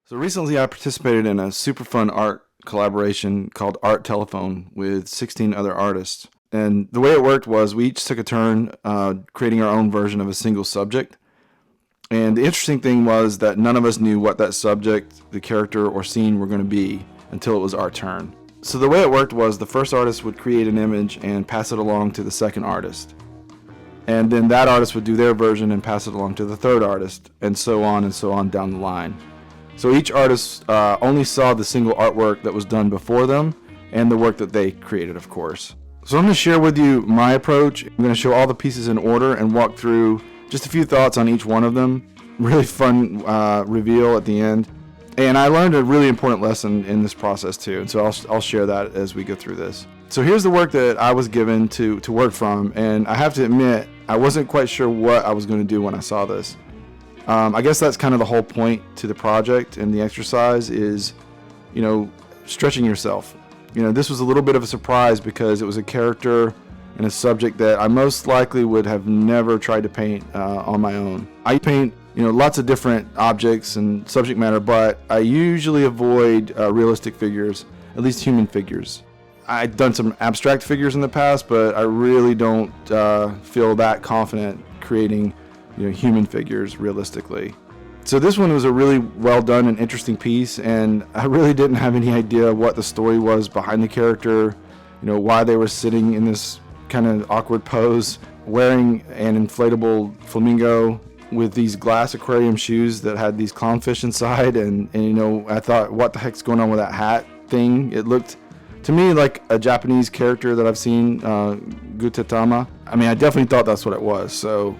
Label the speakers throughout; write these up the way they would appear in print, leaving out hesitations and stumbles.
Speaker 1: So recently I participated in a super fun art collaboration called Art Telephone with 16 other artists. And the way it worked was we each took a turn creating our own version of a single subject. And the interesting thing was that none of us knew what that subject, the character, or scene were going to be until it was our turn. So the way it worked was the first artist would create an image and pass it along to the second artist. And then that artist would do their version and pass it along to the third artist, and so on down the line. So each artist only saw the single artwork that was done before them and the work that they created, of course. So I'm going to share with you my approach. I'm going to show all the pieces in order and walk through just a few thoughts on each one of them. Really fun reveal at the end. And I learned a really important lesson in this process too, and so I'll share that as we go through this. So here's the work that I was given to work from, and I have to admit, I wasn't quite sure what I was going to do when I saw this. I guess that's kind of the whole point to the project and the exercise is, stretching yourself. This was a little bit of a surprise because it was a character and a subject that I most likely would have never tried to paint on my own. I paint, lots of different objects and subject matter, but I usually avoid realistic figures, at least human figures. I've done some abstract figures in the past, but I really don't feel that confident creating human figures realistically. So this one was a really well done and interesting piece, and I really didn't have any idea what the story was behind the character, why they were sitting in this kind of awkward pose, wearing an inflatable flamingo with these glass aquarium shoes that had these clownfish inside, and I thought, what the heck's going on with that hat thing? It looked to me like a Japanese character that I've seen, Gutetama. I mean, I definitely thought that's what it was. So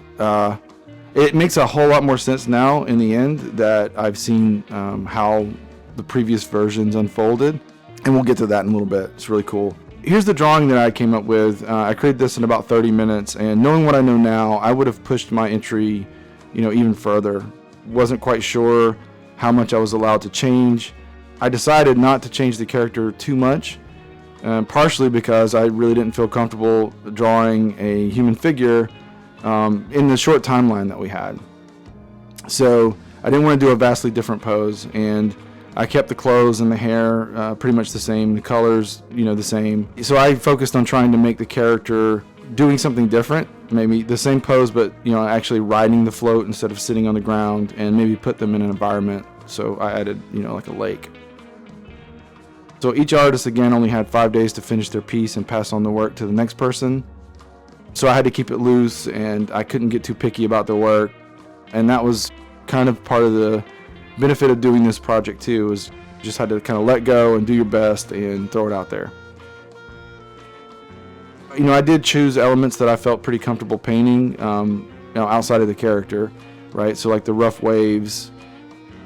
Speaker 1: it makes a whole lot more sense now in the end that I've seen how the previous versions unfolded, and we'll get to that in a little bit. It's really cool. Here's the drawing that I came up with. I created this in about 30 minutes, and knowing what I know now, I would have pushed my entry, even further. Wasn't quite sure how much I was allowed to change. I decided not to change the character too much, partially because I really didn't feel comfortable drawing a human figure in the short timeline that we had. So I didn't want to do a vastly different pose, and I kept the clothes and the hair pretty much the same, the colors, the same. So I focused on trying to make the character doing something different, maybe the same pose, but actually riding the float instead of sitting on the ground, and maybe put them in an environment. So I added, like a lake. So each artist, again, only had 5 days to finish their piece and pass on the work to the next person. So I had to keep it loose, and I couldn't get too picky about the work. And that was kind of part of the benefit of doing this project too, is just had to kind of let go and do your best and throw it out there. I did choose elements that I felt pretty comfortable painting, outside of the character, right? So like the rough waves,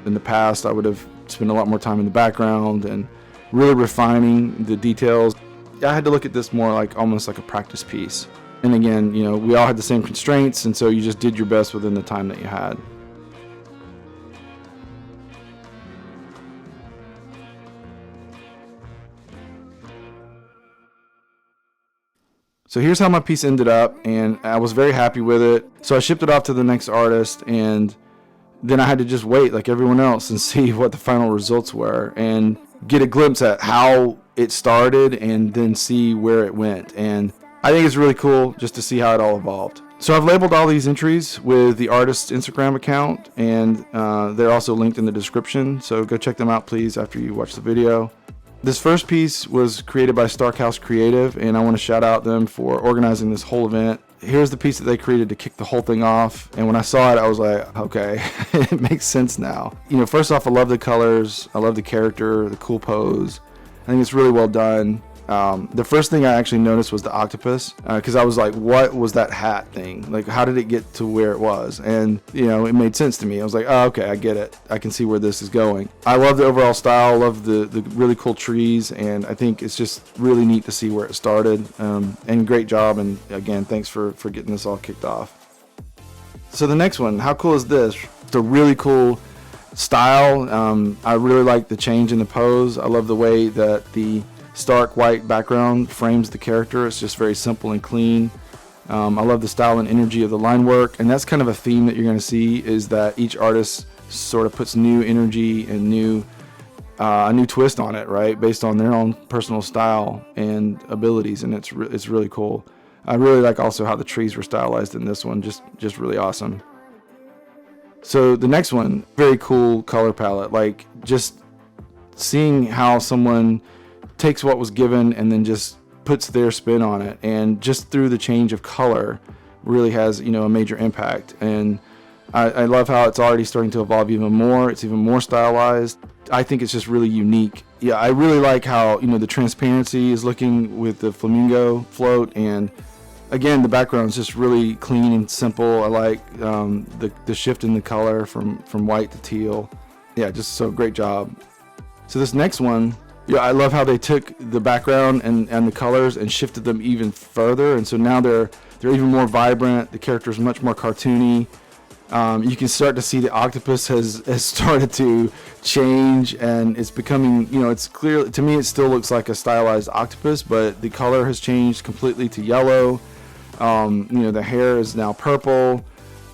Speaker 1: in the past I would have spent a lot more time in the background and really refining the details. I had to look at this more like almost like a practice piece. And again, we all had the same constraints, and so you just did your best within the time that you had. So here's how my piece ended up, and I was very happy with it. So I shipped it off to the next artist, and then I had to just wait like everyone else and see what the final results were and get a glimpse at how it started and then see where it went. And I think it's really cool just to see how it all evolved. So I've labeled all these entries with the artist's Instagram account, and they're also linked in the description. So go check them out, please, after you watch the video. This first piece was created by StarkHouseCreative, and I want to shout out them for organizing this whole event. Here's the piece that they created to kick the whole thing off, and when I saw it, I was like, okay, it makes sense now. First off, I love the colors, I love the character, the cool pose. I think it's really well done. The first thing I actually noticed was the octopus, because I was like, what was that hat thing? Like, how did it get to where it was? And, it made sense to me. I was like, oh, okay, I get it. I can see where this is going. I love the overall style, love the really cool trees, and I think it's just really neat to see where it started. And great job, and again, thanks for getting this all kicked off. So the next one, how cool is this? It's a really cool style. I really like the change in the pose. I love the way that the stark white background frames the character. It's just very simple and clean. I love the style and energy of the line work, and that's kind of a theme that you're going to see, is that each artist sort of puts new energy and a new twist on it, right, based on their own personal style and abilities, and it's really cool. I really like also how the trees were stylized in this one, just really awesome. So the next one, very cool color palette, like just seeing how someone takes what was given and then just puts their spin on it, and just through the change of color really has, you know, a major impact. And I love how it's already starting to evolve even more. It's even more stylized. I think it's just really unique. Yeah, I really like how, you know, the transparency is looking with the flamingo float, and again, the background is just really clean and simple. I like the shift in the color from white to teal. Yeah, just so great job. So this next one, yeah, I love how they took the background and the colors and shifted them even further, and so now they're even more vibrant. The character is much more cartoony. You can start to see the octopus has started to change, and it's becoming, you know, it's clear to me it still looks like a stylized octopus, but the color has changed completely to yellow. You know, the hair is now purple.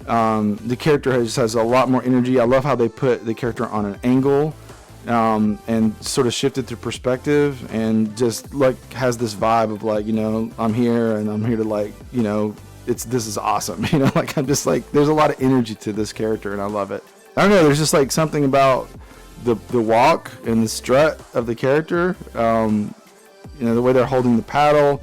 Speaker 1: The character has a lot more energy. I love how they put the character on an angle, and sort of shifted to perspective, and just like has this vibe of like, you know, I'm here and I'm here to, like, you know, this is awesome, you know, like I'm just like, there's a lot of energy to this character and I love it. I don't know, there's just like something about the walk and the strut of the character, you know, the way they're holding the paddle,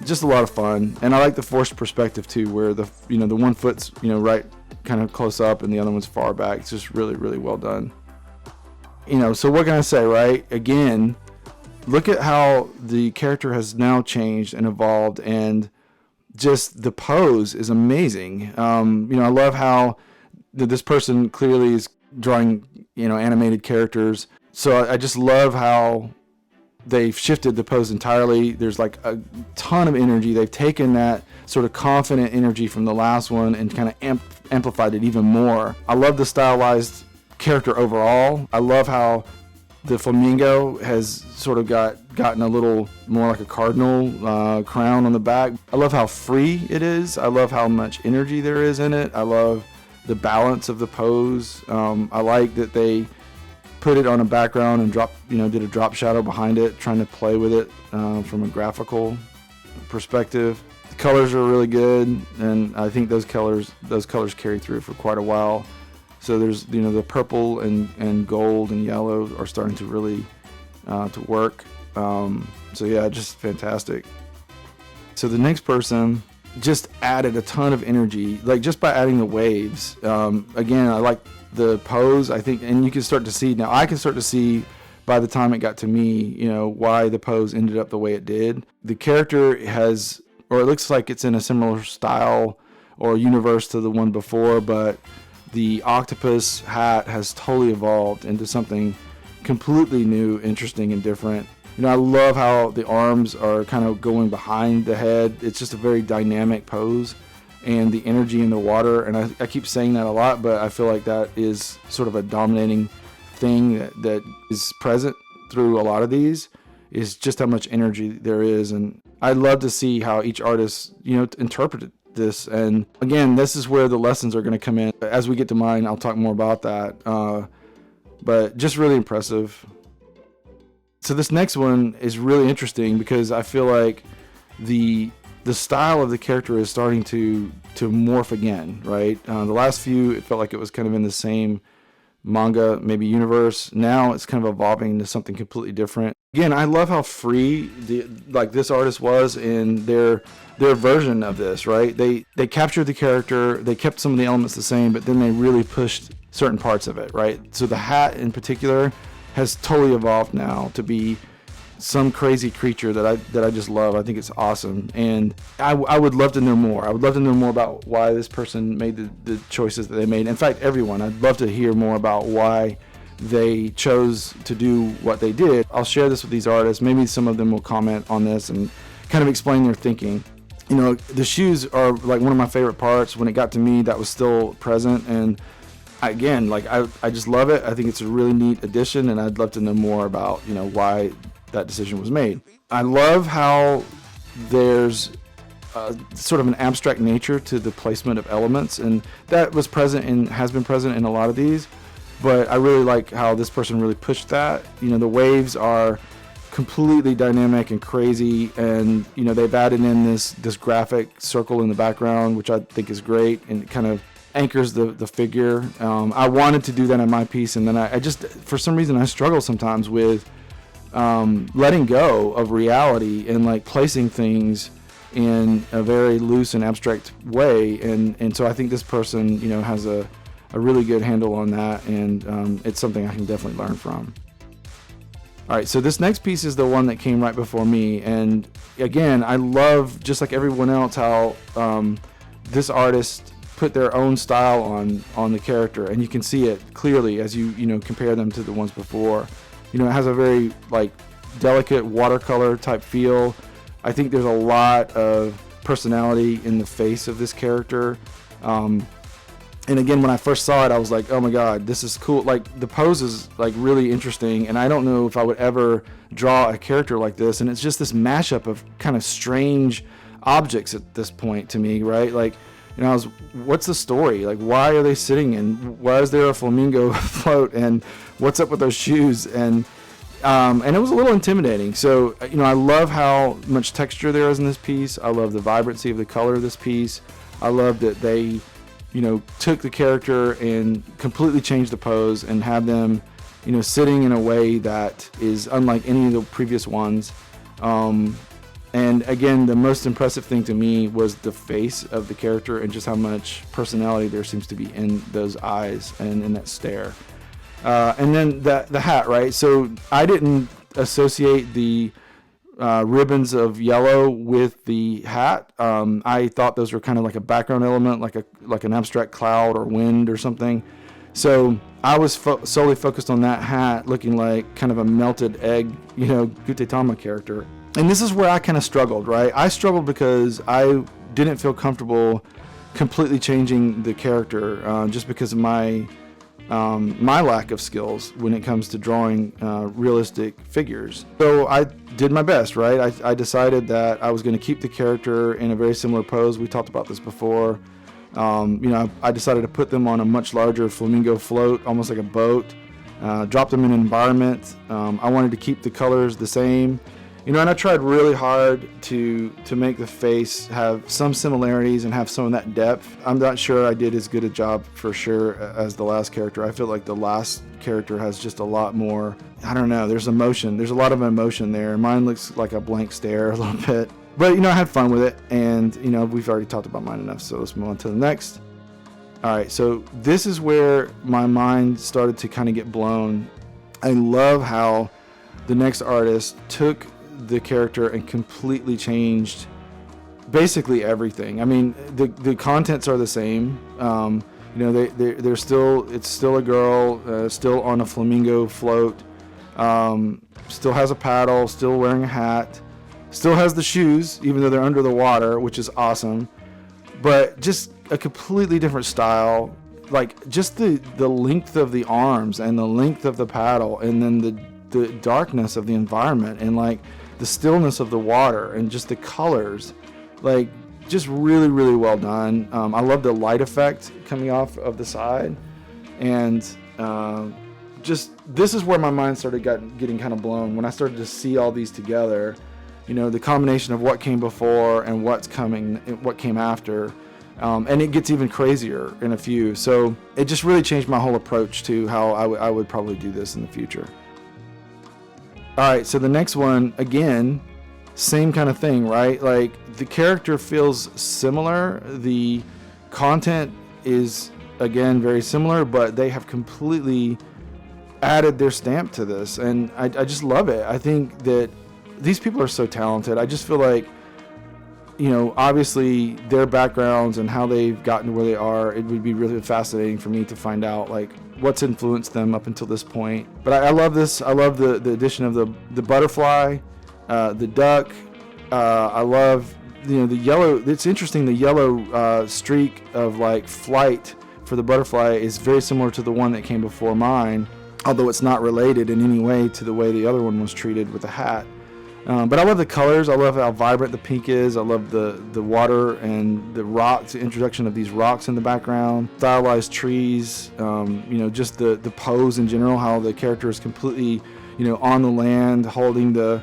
Speaker 1: just a lot of fun. And I like the forced perspective too, where the one foot's, you know, right kind of close up and the other one's far back. It's just really, really well done. You know, so what can I say, right? Again, look at how the character has now changed and evolved, and just the pose is amazing. You know, I love how this person clearly is drawing, you know, animated characters. So I just love how they've shifted the pose entirely. There's like a ton of energy. They've taken that sort of confident energy from the last one and kind of amplified it even more. I love the stylized character overall. I love how the flamingo has sort of gotten a little more like a cardinal crown on the back. I love how free it is. I love how much energy there is in it. I love the balance of the pose. I like that they put it on a background and did a drop shadow behind it, trying to play with it from a graphical perspective. The colors are really good, and I think those colors carry through for quite a while. So there's, you know, the purple and gold and yellow are starting to really to work. So yeah, just fantastic. So the next person just added a ton of energy, like just by adding the waves. Again, I like the pose, I think, and you can start to see now. I can start to see by the time it got to me, you know, why the pose ended up the way it did. The character has, or it looks like it's in a similar style or universe to the one before, but the octopus hat has totally evolved into something completely new, interesting, and different. You know, I love how the arms are kind of going behind the head. It's just a very dynamic pose, and the energy in the water. And I keep saying that a lot, but I feel like that is sort of a dominating thing that is present through a lot of these, is just how much energy there is. And I love to see how each artist, you know, interpreted this. And again, this is where the lessons are going to come in. As we get to mine, I'll talk more about that. But just really impressive. So this next one is really interesting because I feel like the style of the character is starting to morph again, right? The last few, it felt like it was kind of in the same manga, maybe universe. Now it's kind of evolving into something completely different. Again, I love how free this artist was in their version of this, right? They captured the character, they kept some of the elements the same, but then they really pushed certain parts of it, right? So the hat in particular has totally evolved now to be some crazy creature that I just love. I think it's awesome, and I would love to know more. I would love to know more about why this person made the choices that they made. In fact, everyone. I'd love to hear more about why they chose to do what they did. I'll share this with these artists. Maybe some of them will comment on this and kind of explain their thinking. You know, the shoes are like one of my favorite parts. When it got to me, that was still present, and again, like I just love it. I think it's a really neat addition, and I'd love to know more about, you know, why that decision was made. I love how there's sort of an abstract nature to the placement of elements, and that was present and has been present in a lot of these. But I really like how this person really pushed that. You know, the waves are completely dynamic and crazy, and you know, they've added in this graphic circle in the background, which I think is great, and it kind of anchors the figure. I wanted to do that in my piece, and then I just, for some reason, I struggle sometimes with letting go of reality and like placing things in a very loose and abstract way, and so I think this person, you know, has a really good handle on that, and it's something I can definitely learn from. All right, so this next piece is the one that came right before me, and again, I love, just like everyone else, how this artist put their own style on the character, and you can see it clearly as you know, compare them to the ones before. You know, it has a very like delicate watercolor type feel. I think there's a lot of personality in the face of this character. And again, when I first saw it, I was like, oh my God, this is cool. Like, the pose is like really interesting, and I don't know if I would ever draw a character like this. And it's just this mashup of kind of strange objects at this point to me, right? Like, you know, what's the story? Like, why are they sitting in? Why is there a flamingo float? And what's up with those shoes? And it was a little intimidating. So, you know, I love how much texture there is in this piece. I love the vibrancy of the color of this piece. I love that they, you know, took the character and completely changed the pose and had them, you know, sitting in a way that is unlike any of the previous ones. And again, the most impressive thing to me was the face of the character and just how much personality there seems to be in those eyes and in that stare. And then the hat, right? So I didn't associate the ribbons of yellow with the hat. I thought those were kind of like a background element, like an abstract cloud or wind or something. So I was solely focused on that hat looking like kind of a melted egg, you know, Gudetama character. And this is where I kind of struggled, right? I struggled because I didn't feel comfortable completely changing the character just because of my lack of skills when it comes to drawing realistic figures. So I did my best, right? I decided that I was going to keep the character in a very similar pose. We talked about this before. You know, I decided to put them on a much larger flamingo float, almost like a boat. Drop them in an environment. I wanted to keep the colors the same. You know, and I tried really hard to make the face have some similarities and have some of that depth. I'm not sure I did as good a job for sure as the last character. I feel like the last character has just a lot more, I don't know, there's emotion. There's a lot of emotion there. Mine looks like a blank stare a little bit. But, you know, I had fun with it, and, you know, we've already talked about mine enough, so let's move on to the next. All right, so this is where my mind started to kind of get blown. I love how the next artist took the character and completely changed basically everything. I mean, the contents are the same. You know, they're still, it's still a girl, still on a flamingo float, still has a paddle, still wearing a hat, still has the shoes, even though they're under the water, which is awesome. But just a completely different style. Like, just the length of the arms and the length of the paddle, and then the darkness of the environment, and like the stillness of the water, and just the colors, like, just really, really well done. I love the light effect coming off of the side, and just, this is where my mind started getting kind of blown when I started to see all these together. You know, the combination of what came before and what came after, and it gets even crazier in a few. So it just really changed my whole approach to how I would probably do this in the future. All right, so the next one, again, same kind of thing, right? Like, the character feels similar. The content is, again, very similar, but they have completely added their stamp to this. And I just love it. I think that these people are so talented. I just feel like, you know, obviously their backgrounds and how they've gotten to where they are, it would be really fascinating for me to find out, like, what's influenced them up until this point. But I love this. I love the addition of the butterfly, the duck. I love, you know, the yellow. It's interesting, the yellow streak of like flight for the butterfly is very similar to the one that came before mine, although it's not related in any way to the way the other one was treated with the hat. But I love the colors. I love how vibrant the pink is. I love the water and the rocks, the introduction of these rocks in the background, stylized trees, just the pose in general, how the character is completely, on the land, holding the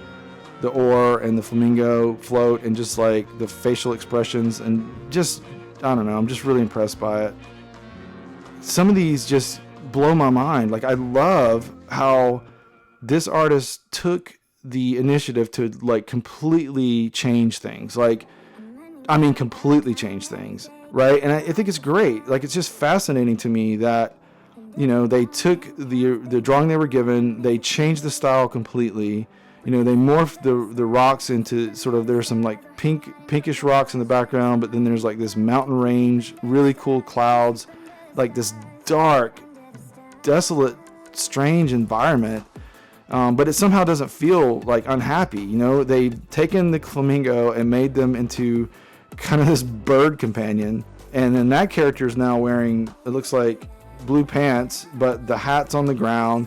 Speaker 1: oar and the flamingo float, and just like the facial expressions, and just, I don't know, I'm just really impressed by it. Some of these just blow my mind. Like, I love how this artist took the initiative to like completely change things. Like, I mean, completely change things, right? And I think it's great. Like, it's just fascinating to me that, they took the drawing they were given, they changed the style completely. They morphed the rocks into sort of, there's some like pinkish rocks in the background, but then there's like this mountain range, really cool clouds, like this dark, desolate, strange environment. But it somehow doesn't feel like unhappy. They've taken the flamingo and made them into kind of this bird companion. And then that character is now wearing, it looks like, blue pants, but the hat's on the ground.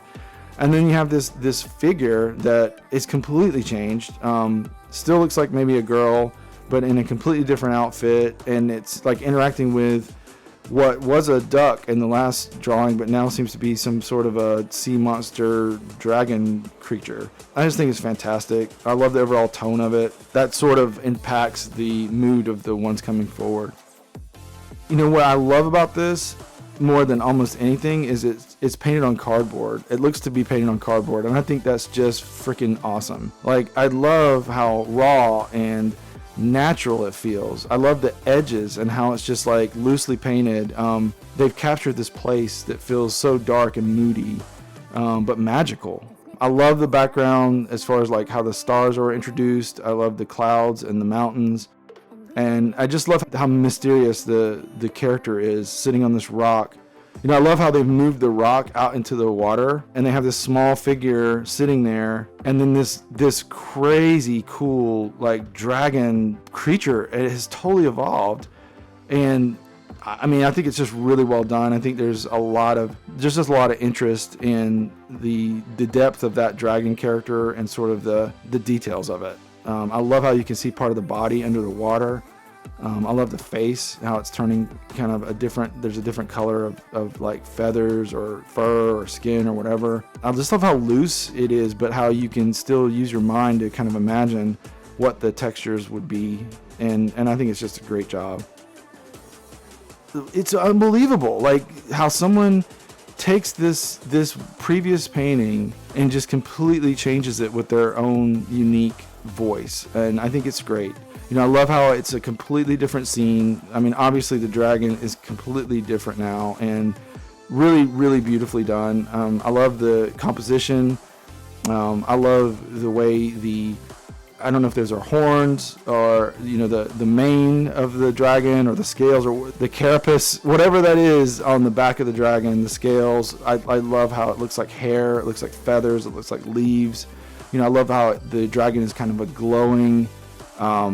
Speaker 1: And then you have this figure that is completely changed. Still looks like maybe a girl, but in a completely different outfit. And it's like interacting with what was a duck in the last drawing, but now seems to be some sort of a sea monster dragon creature. I just think it's fantastic. I love the overall tone of it. That sort of impacts the mood of the ones coming forward. What I love about this more than almost anything is it's painted on cardboard. It looks to be painted on cardboard, and I think that's just freaking awesome. Like, I love how raw and natural it feels. I love the edges and how it's just like loosely painted. They've captured this place that feels so dark and moody, but magical. I love the background as far as like how the stars are introduced. I love the clouds and the mountains, and I just love how mysterious the character is sitting on this rock. I love how they've moved the rock out into the water, and they have this small figure sitting there, and then this crazy cool like dragon creature. It has totally evolved, and I mean, I think it's just really well done. I think there's just a lot of interest in the depth of that dragon character and sort of the details of it. I love how you can see part of the body under the water. I love the face, how it's turning kind of there's a different color of like feathers or fur or skin or whatever. I just love how loose it is, but how you can still use your mind to kind of imagine what the textures would be. And I think it's just a great job. It's unbelievable, like how someone takes this previous painting and just completely changes it with their own unique voice. And I think it's great. I love how it's a completely different scene. I mean, obviously the dragon is completely different now, and really, really beautifully done. I love the composition. I love the way I don't know if those are horns or, the mane of the dragon or the scales or the carapace, whatever that is on the back of the dragon, the scales. I love how it looks like hair. It looks like feathers. It looks like leaves. I love how the dragon is kind of a glowing,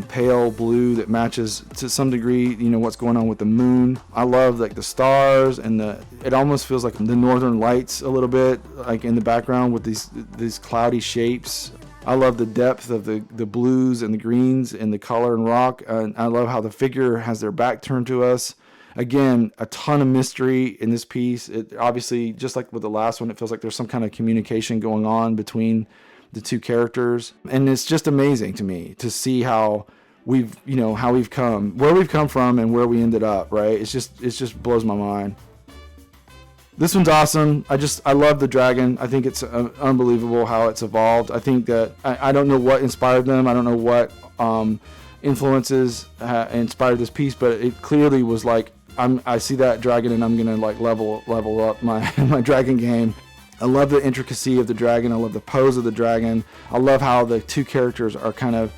Speaker 1: pale blue that matches to some degree, what's going on with the moon. I love like the stars, and it almost feels like the northern lights a little bit, like in the background with these cloudy shapes. I love the depth of the blues and the greens and the color and rock. And I love how the figure has their back turned to us. Again, a ton of mystery in this piece. It obviously, just like with the last one, it feels like there's some kind of communication going on between the two characters, and it's just amazing to me to see how we've come, where we've come from, and where we ended up. Right? It just blows my mind. This one's awesome. I love the dragon. I think it's unbelievable how it's evolved. I think that I don't know what inspired them. I don't know what influences inspired this piece, but it clearly was like, I see that dragon and I'm gonna like level up my my dragon game. I love the intricacy of the dragon. I love the pose of the dragon. I love how the two characters are kind of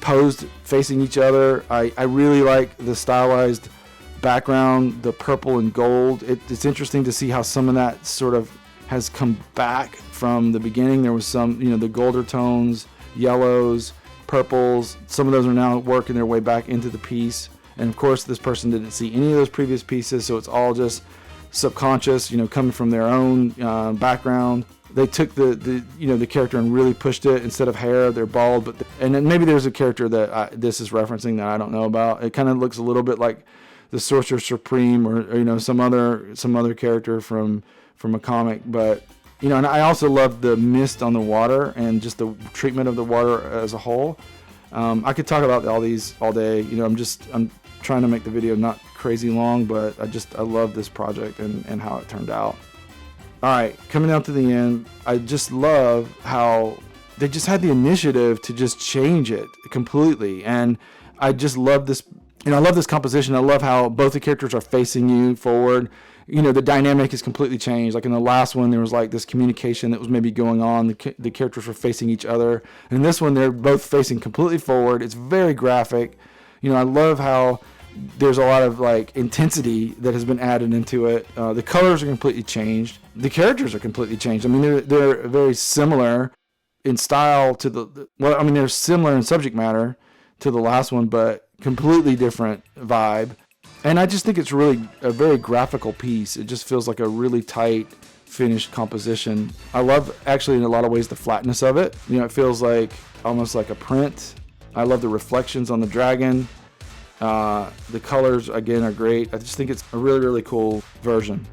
Speaker 1: posed facing each other. I really like the stylized background, the purple and gold. It's interesting to see how some of that sort of has come back from the beginning. There was some, the golder tones, yellows, purples. Some of those are now working their way back into the piece. And of course, this person didn't see any of those previous pieces, so it's all just subconscious, coming from their own background. they took the you know, the character and really pushed it. Instead of hair, they're bald. And then maybe there's a character that this is referencing that I don't know about. It kind of looks a little bit like the Sorcerer Supreme, or you know, some other character from a comic. But you know, and I also love the mist on the water and just the treatment of the water as a whole. I could talk about all these all day. You know, I'm trying to make the video not crazy long, but I love this project and how it turned out. Alright, coming down to the end, I just love how they just had the initiative to just change it completely. And I just love this, you know, I love this composition. I love how both the characters are facing you forward. You know, the dynamic is completely changed. Like in the last one, there was like this communication that was maybe going on. The characters were facing each other. And in this one, they're both facing completely forward. It's very graphic. You know, I love how there's a lot of like intensity that has been added into it. The colors are completely changed. The characters are completely changed. I mean, they're very similar in style to they're similar in subject matter to the last one, but completely different vibe. And I just think it's really a very graphical piece. It just feels like a really tight, finished composition. I love, actually, in a lot of ways, the flatness of it. You know, it feels like almost like a print. I love the reflections on the dragon. The colors, again, are great. I just think it's a really, really cool version.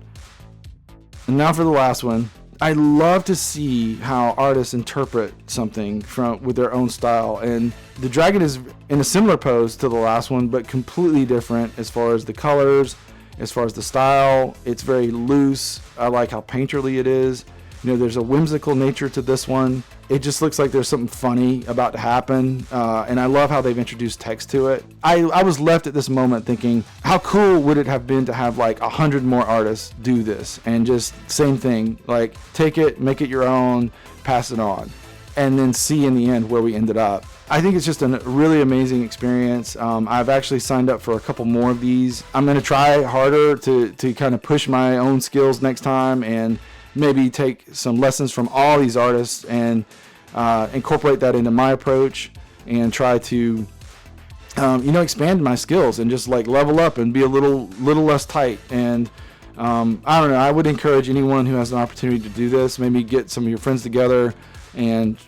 Speaker 1: And now for the last one. I love to see how artists interpret something with their own style. And the dragon is in a similar pose to the last one, but completely different as far as the colors, as far as the style. It's very loose. I like how painterly it is. You know, there's a whimsical nature to this one. It just looks like there's something funny about to happen. And I love how they've introduced text to it. I was left at this moment thinking, how cool would it have been to have like 100 more artists do this? And just same thing, like take it, make it your own, pass it on, and then see in the end where we ended up. I think it's just a really amazing experience. I've actually signed up for a couple more of these. I'm going to try harder to kind of push my own skills next time, and maybe take some lessons from all these artists and incorporate that into my approach, and try to expand my skills and just like level up and be a little less tight. And I don't know, I would encourage anyone who has an opportunity to do this, maybe get some of your friends together and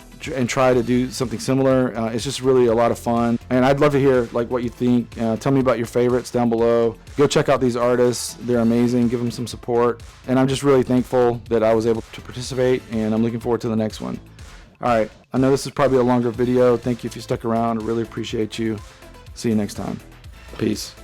Speaker 1: try to do something similar. It's just really a lot of fun, and I'd love to hear like what you think. Tell me about your favorites down below. Go check out these artists. They're amazing. Give them some support, and I'm just really thankful that I was able to participate, and I'm looking forward to the next one. Alright, I know this is probably a longer video. Thank you if you stuck around. I really appreciate you. See you next time. Peace.